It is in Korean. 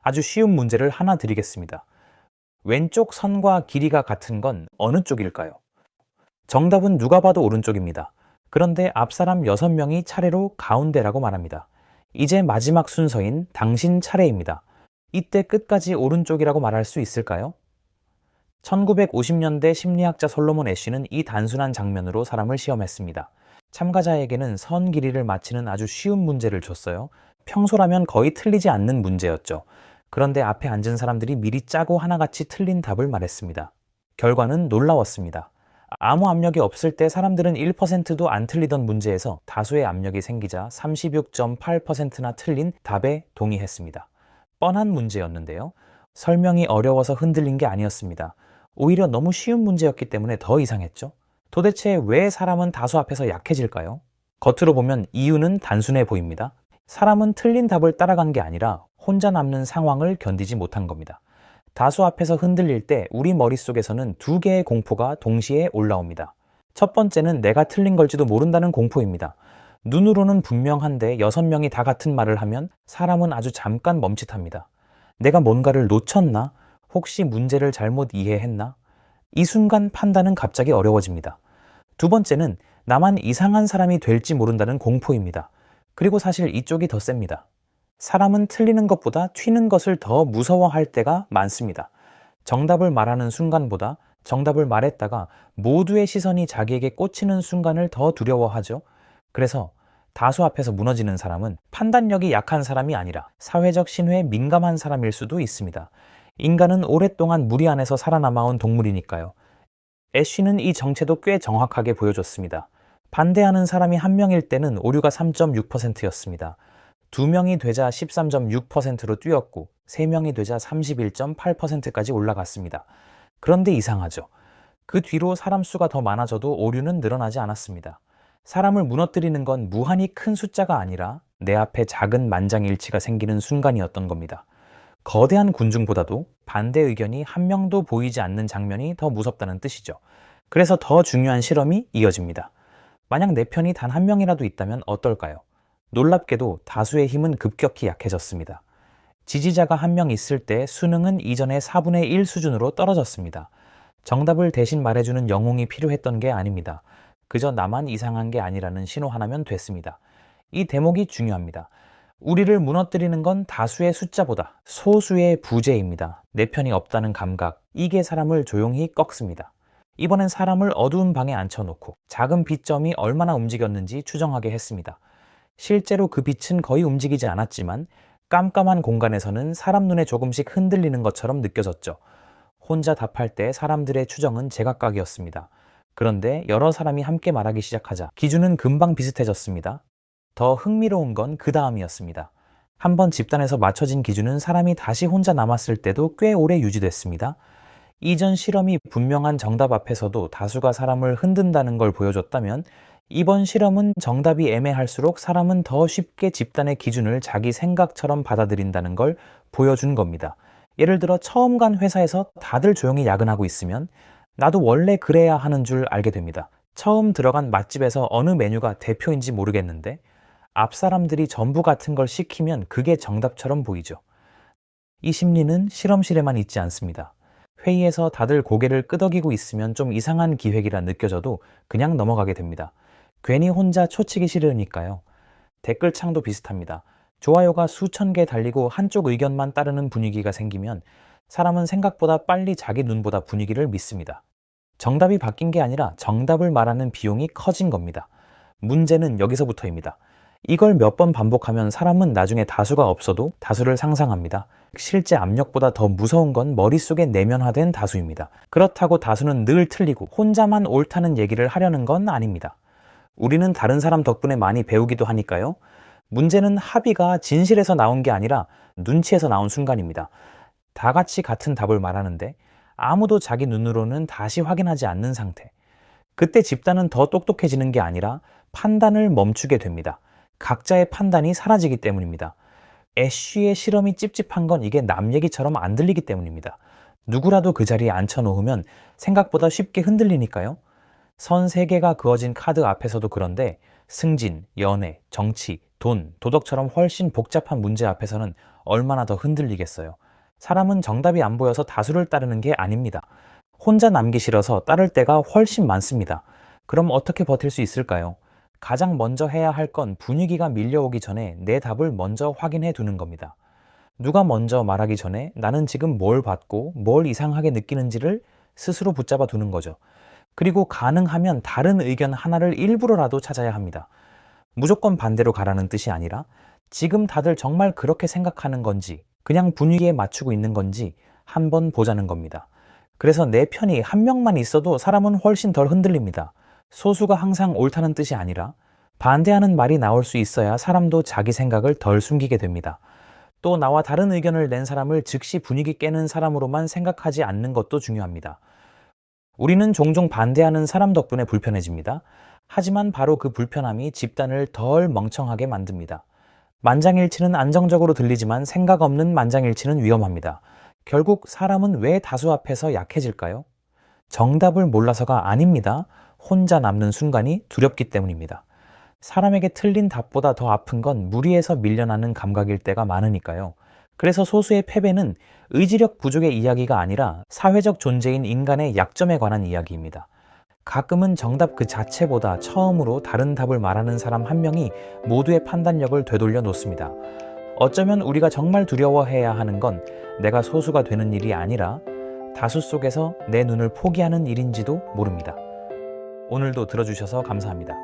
아주 쉬운 문제를 하나 드리겠습니다. 왼쪽 선과 길이가 같은 건 어느 쪽일까요? 정답은 누가 봐도 오른쪽입니다. 그런데 앞사람 6명이 차례로 가운데라고 말합니다. 이제 마지막 순서인 당신 차례입니다. 이때 끝까지 오른쪽이라고 말할 수 있을까요? 1950년대 심리학자 솔로몬 애쉬는 이 단순한 장면으로 사람을 시험했습니다. 참가자에게는 선 길이를 맞히는 아주 쉬운 문제를 줬어요. 평소라면 거의 틀리지 않는 문제였죠. 그런데 앞에 앉은 사람들이 미리 짜고 하나같이 틀린 답을 말했습니다. 결과는 놀라웠습니다. 아무 압력이 없을 때 사람들은 1%도 안 틀리던 문제에서 다수의 압력이 생기자 36.8%나 틀린 답에 동의했습니다. 뻔한 문제였는데요. 설명이 어려워서 흔들린 게 아니었습니다. 오히려 너무 쉬운 문제였기 때문에 더 이상했죠. 도대체 왜 사람은 다수 앞에서 약해질까요? 겉으로 보면 이유는 단순해 보입니다. 사람은 틀린 답을 따라간 게 아니라 혼자 남는 상황을 견디지 못한 겁니다. 다수 앞에서 흔들릴 때 우리 머릿속에서는 두 개의 공포가 동시에 올라옵니다. 첫 번째는 내가 틀린 걸지도 모른다는 공포입니다. 눈으로는 분명한데 6명이 다 같은 말을 하면 사람은 아주 잠깐 멈칫합니다. 내가 뭔가를 놓쳤나? 혹시 문제를 잘못 이해했나? 이 순간 판단은 갑자기 어려워집니다. 두 번째는 나만 이상한 사람이 될지 모른다는 공포입니다. 그리고 사실 이쪽이 더 셉니다. 사람은 틀리는 것보다 튀는 것을 더 무서워할 때가 많습니다. 정답을 말하는 순간보다 정답을 말했다가 모두의 시선이 자기에게 꽂히는 순간을 더 두려워하죠. 그래서 다수 앞에서 무너지는 사람은 판단력이 약한 사람이 아니라 사회적 신호에 민감한 사람일 수도 있습니다. 인간은 오랫동안 무리 안에서 살아남아온 동물이니까요. 애쉬는 이 정체도 꽤 정확하게 보여줬습니다. 반대하는 사람이 1명일 때는 오류가 3.6%였습니다. 2명이 되자 13.6%로 뛰었고 3명이 되자 31.8%까지 올라갔습니다. 그런데 이상하죠. 그 뒤로 사람 수가 더 많아져도 오류는 늘어나지 않았습니다. 사람을 무너뜨리는 건 무한히 큰 숫자가 아니라 내 앞에 작은 만장일치가 생기는 순간이었던 겁니다. 거대한 군중보다도 반대 의견이 1명도 보이지 않는 장면이 더 무섭다는 뜻이죠. 그래서 더 중요한 실험이 이어집니다. 만약 내 편이 단 1명이라도 있다면 어떨까요? 놀랍게도 다수의 힘은 급격히 약해졌습니다. 지지자가 1명 있을 때 수능은 이전의 4분의 1 수준으로 떨어졌습니다. 정답을 대신 말해주는 영웅이 필요했던 게 아닙니다. 그저 나만 이상한 게 아니라는 신호 하나면 됐습니다. 이 대목이 중요합니다. 우리를 무너뜨리는 건 다수의 숫자보다 소수의 부재입니다. 내 편이 없다는 감각, 이게 사람을 조용히 꺾습니다. 이번엔 사람을 어두운 방에 앉혀놓고 작은 빛점이 얼마나 움직였는지 추정하게 했습니다. 실제로 그 빛은 거의 움직이지 않았지만 깜깜한 공간에서는 사람 눈에 조금씩 흔들리는 것처럼 느껴졌죠. 혼자 답할 때 사람들의 추정은 제각각이었습니다. 그런데 여러 사람이 함께 말하기 시작하자 기준은 금방 비슷해졌습니다. 더 흥미로운 건 그 다음이었습니다. 한번 집단에서 맞춰진 기준은 사람이 다시 혼자 남았을 때도 꽤 오래 유지됐습니다. 이전 실험이 분명한 정답 앞에서도 다수가 사람을 흔든다는 걸 보여줬다면 이번 실험은 정답이 애매할수록 사람은 더 쉽게 집단의 기준을 자기 생각처럼 받아들인다는 걸 보여준 겁니다. 예를 들어 처음 간 회사에서 다들 조용히 야근하고 있으면 나도 원래 그래야 하는 줄 알게 됩니다. 처음 들어간 맛집에서 어느 메뉴가 대표인지 모르겠는데 앞 사람들이 전부 같은 걸 시키면 그게 정답처럼 보이죠. 이 심리는 실험실에만 있지 않습니다. 회의에서 다들 고개를 끄덕이고 있으면 좀 이상한 기획이라 느껴져도 그냥 넘어가게 됩니다. 괜히 혼자 초치기 싫으니까요. 댓글창도 비슷합니다. 좋아요가 수천 개 달리고 한쪽 의견만 따르는 분위기가 생기면 사람은 생각보다 빨리 자기 눈보다 분위기를 믿습니다. 정답이 바뀐 게 아니라 정답을 말하는 비용이 커진 겁니다. 문제는 여기서부터입니다. 이걸 몇 번 반복하면 사람은 나중에 다수가 없어도 다수를 상상합니다. 실제 압력보다 더 무서운 건 머릿속에 내면화된 다수입니다. 그렇다고 다수는 늘 틀리고 혼자만 옳다는 얘기를 하려는 건 아닙니다. 우리는 다른 사람 덕분에 많이 배우기도 하니까요. 문제는 합의가 진실에서 나온 게 아니라 눈치에서 나온 순간입니다. 다 같이 같은 답을 말하는데 아무도 자기 눈으로는 다시 확인하지 않는 상태. 그때 집단은 더 똑똑해지는 게 아니라 판단을 멈추게 됩니다. 각자의 판단이 사라지기 때문입니다. 애쉬의 실험이 찝찝한 건 이게 남 얘기처럼 안 들리기 때문입니다. 누구라도 그 자리에 앉혀놓으면 생각보다 쉽게 흔들리니까요. 선 3개가 그어진 카드 앞에서도 그런데 승진, 연애, 정치, 돈, 도덕처럼 훨씬 복잡한 문제 앞에서는 얼마나 더 흔들리겠어요. 사람은 정답이 안 보여서 다수를 따르는 게 아닙니다. 혼자 남기 싫어서 따를 때가 훨씬 많습니다. 그럼 어떻게 버틸 수 있을까요? 가장 먼저 해야 할 건 분위기가 밀려오기 전에 내 답을 먼저 확인해 두는 겁니다. 누가 먼저 말하기 전에 나는 지금 뭘 받고 뭘 이상하게 느끼는지를 스스로 붙잡아 두는 거죠. 그리고 가능하면 다른 의견 하나를 일부러라도 찾아야 합니다. 무조건 반대로 가라는 뜻이 아니라 지금 다들 정말 그렇게 생각하는 건지 그냥 분위기에 맞추고 있는 건지 한번 보자는 겁니다. 그래서 내 편이 한 명만 있어도 사람은 훨씬 덜 흔들립니다. 소수가 항상 옳다는 뜻이 아니라 반대하는 말이 나올 수 있어야 사람도 자기 생각을 덜 숨기게 됩니다. 또 나와 다른 의견을 낸 사람을 즉시 분위기 깨는 사람으로만 생각하지 않는 것도 중요합니다. 우리는 종종 반대하는 사람 덕분에 불편해집니다. 하지만 바로 그 불편함이 집단을 덜 멍청하게 만듭니다. 만장일치는 안정적으로 들리지만 생각 없는 만장일치는 위험합니다. 결국 사람은 왜 다수 앞에서 약해질까요? 정답을 몰라서가 아닙니다. 혼자 남는 순간이 두렵기 때문입니다. 사람에게 틀린 답보다 더 아픈 건 무리해서 밀려나는 감각일 때가 많으니까요. 그래서 소수의 패배는 의지력 부족의 이야기가 아니라 사회적 존재인 인간의 약점에 관한 이야기입니다. 가끔은 정답 그 자체보다 처음으로 다른 답을 말하는 사람 한 명이 모두의 판단력을 되돌려 놓습니다. 어쩌면 우리가 정말 두려워해야 하는 건 내가 소수가 되는 일이 아니라 다수 속에서 내 눈을 포기하는 일인지도 모릅니다. 오늘도 들어주셔서 감사합니다.